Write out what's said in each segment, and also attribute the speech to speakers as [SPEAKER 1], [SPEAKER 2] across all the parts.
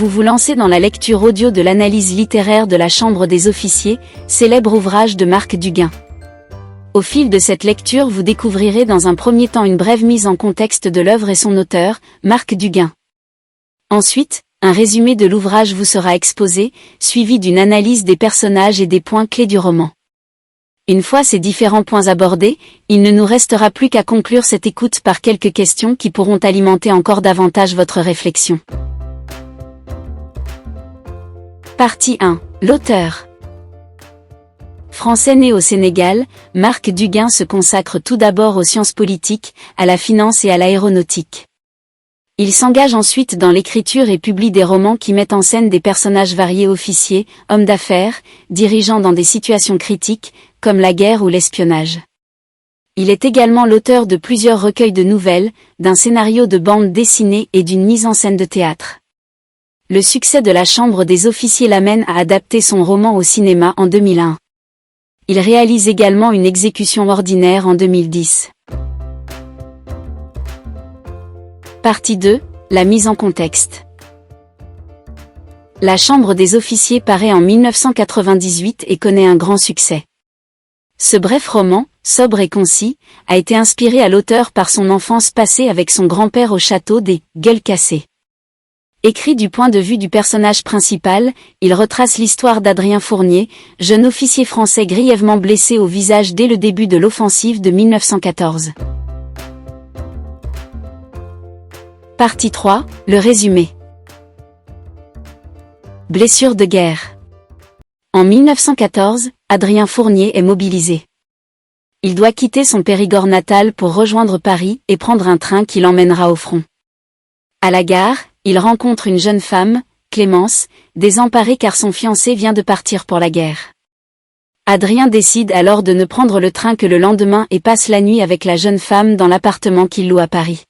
[SPEAKER 1] vous vous lancez dans la lecture audio de l'analyse littéraire de la Chambre des officiers, célèbre ouvrage de Marc Duguin. Au fil de cette lecture, vous découvrirez dans un premier temps une brève mise en contexte de l'œuvre et son auteur, Marc Duguin. Ensuite, un résumé de l'ouvrage vous sera exposé, suivi d'une analyse des personnages et des points clés du roman. Une fois ces différents points abordés, il ne nous restera plus qu'à conclure cette écoute par quelques questions qui pourront alimenter encore davantage votre réflexion. Partie 1. L'auteur. Français né au Sénégal, Marc Duguin se consacre tout d'abord aux sciences politiques, à la finance et à l'aéronautique. Il s'engage ensuite dans l'écriture et publie des romans qui mettent en scène des personnages variés, officiers, hommes d'affaires, dirigeants dans des situations critiques, comme la guerre ou l'espionnage. Il est également l'auteur de plusieurs recueils de nouvelles, d'un scénario de bande dessinée et d'une mise en scène de théâtre. Le succès de la Chambre des officiers l'amène à adapter son roman au cinéma en 2001. Il réalise également une exécution ordinaire en 2010. Partie 2. La mise en contexte. La Chambre des officiers paraît en 1998 et connaît un grand succès. Ce bref roman, sobre et concis, a été inspiré à l'auteur par son enfance passée avec son grand-père au château des Gueules Cassées. Écrit du point de vue du personnage principal, il retrace l'histoire d'Adrien Fournier, jeune officier français grièvement blessé au visage dès le début de l'offensive de 1914. Partie 3, le résumé. Blessure de guerre. En 1914, Adrien Fournier est mobilisé. Il doit quitter son Périgord natal pour rejoindre Paris et prendre un train qui l'emmènera au front. À la gare, il rencontre une jeune femme, Clémence, désemparée car son fiancé vient de partir pour la guerre. Adrien décide alors de ne prendre le train que le lendemain et passe la nuit avec la jeune femme dans l'appartement qu'il loue à Paris.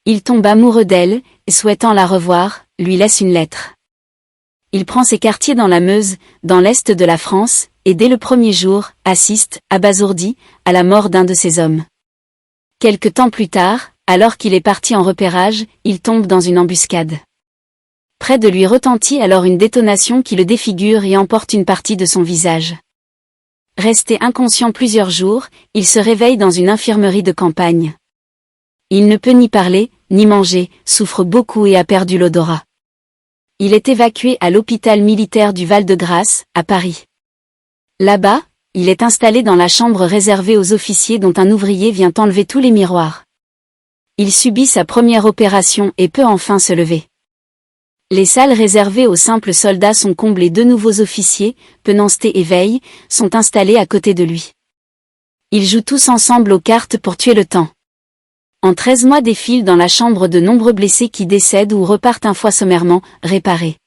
[SPEAKER 1] Il tombe amoureux d'elle, et souhaitant la revoir, lui laisse une lettre. Il prend ses quartiers dans la Meuse, dans l'est de la France, et dès le premier jour, assiste, abasourdi, à la mort d'un de ses hommes. Quelque temps plus tard, alors qu'il est parti en repérage, il tombe dans une embuscade. Près de lui retentit alors une détonation qui le défigure et emporte une partie de son visage. Resté inconscient plusieurs jours, il se réveille dans une infirmerie de campagne. Il ne peut ni parler, ni manger, souffre beaucoup et a perdu l'odorat. Il est évacué à l'hôpital militaire du Val-de-Grâce, à Paris. Là-bas, il est installé dans la chambre réservée aux officiers dont un ouvrier vient enlever tous les miroirs. Il subit sa première opération et peut enfin se lever. Les salles réservées aux simples soldats sont comblées, de nouveaux officiers, Penancé et Veille, sont installés à côté de lui. Ils jouent tous ensemble aux cartes pour tuer le temps. En 13 mois défilent dans la chambre de nombreux blessés qui décèdent ou repartent une fois sommairement réparés.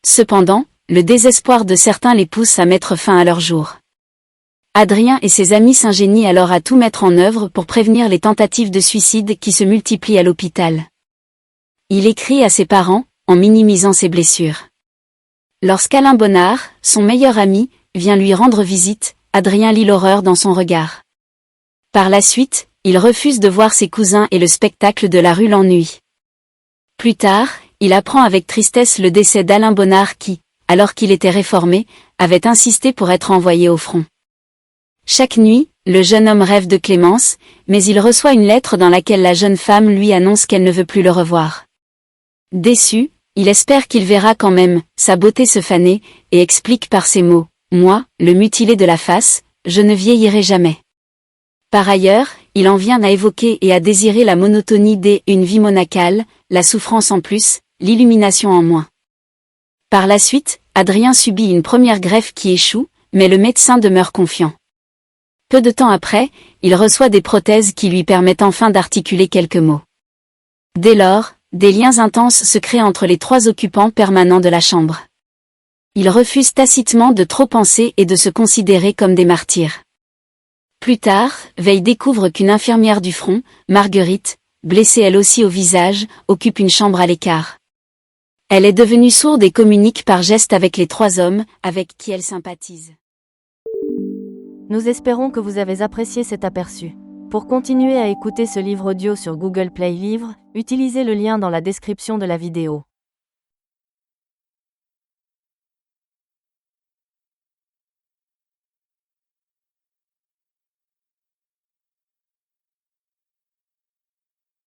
[SPEAKER 1] Cependant, le désespoir de certains les pousse à mettre fin à leur jour. Adrien et ses amis s'ingénient alors à tout mettre en œuvre pour prévenir les tentatives de suicide qui se multiplient à l'hôpital. Il écrit à ses parents, en minimisant ses blessures. Lorsqu'Alain Bonnard, son meilleur ami, vient lui rendre visite, Adrien lit l'horreur dans son regard. Par la suite, il refuse de voir ses cousins et le spectacle de la rue l'ennuie. Plus tard, il apprend avec tristesse le décès d'Alain Bonnard qui, alors qu'il était réformé, avait insisté pour être envoyé au front. Chaque nuit, le jeune homme rêve de Clémence, mais il reçoit une lettre dans laquelle la jeune femme lui annonce qu'elle ne veut plus le revoir. Déçu, il espère qu'il verra quand même sa beauté se faner, et explique par ces mots, « Moi, le mutilé de la face, je ne vieillirai jamais. » Par ailleurs, il en vient à évoquer et à désirer la monotonie une vie monacale, la souffrance en plus, l'illumination en moins. Par la suite, Adrien subit une première greffe qui échoue, mais le médecin demeure confiant. Peu de temps après, il reçoit des prothèses qui lui permettent enfin d'articuler quelques mots. Dès lors, des liens intenses se créent entre les trois occupants permanents de la chambre. Ils refusent tacitement de trop penser et de se considérer comme des martyrs. Plus tard, Veille découvre qu'une infirmière du front, Marguerite, blessée elle aussi au visage, occupe une chambre à l'écart. Elle est devenue sourde et communique par gestes avec les trois hommes, avec qui elle sympathise.
[SPEAKER 2] Nous espérons que vous avez apprécié cet aperçu. Pour continuer à écouter ce livre audio sur Google Play Livres, utilisez le lien dans la description de la vidéo.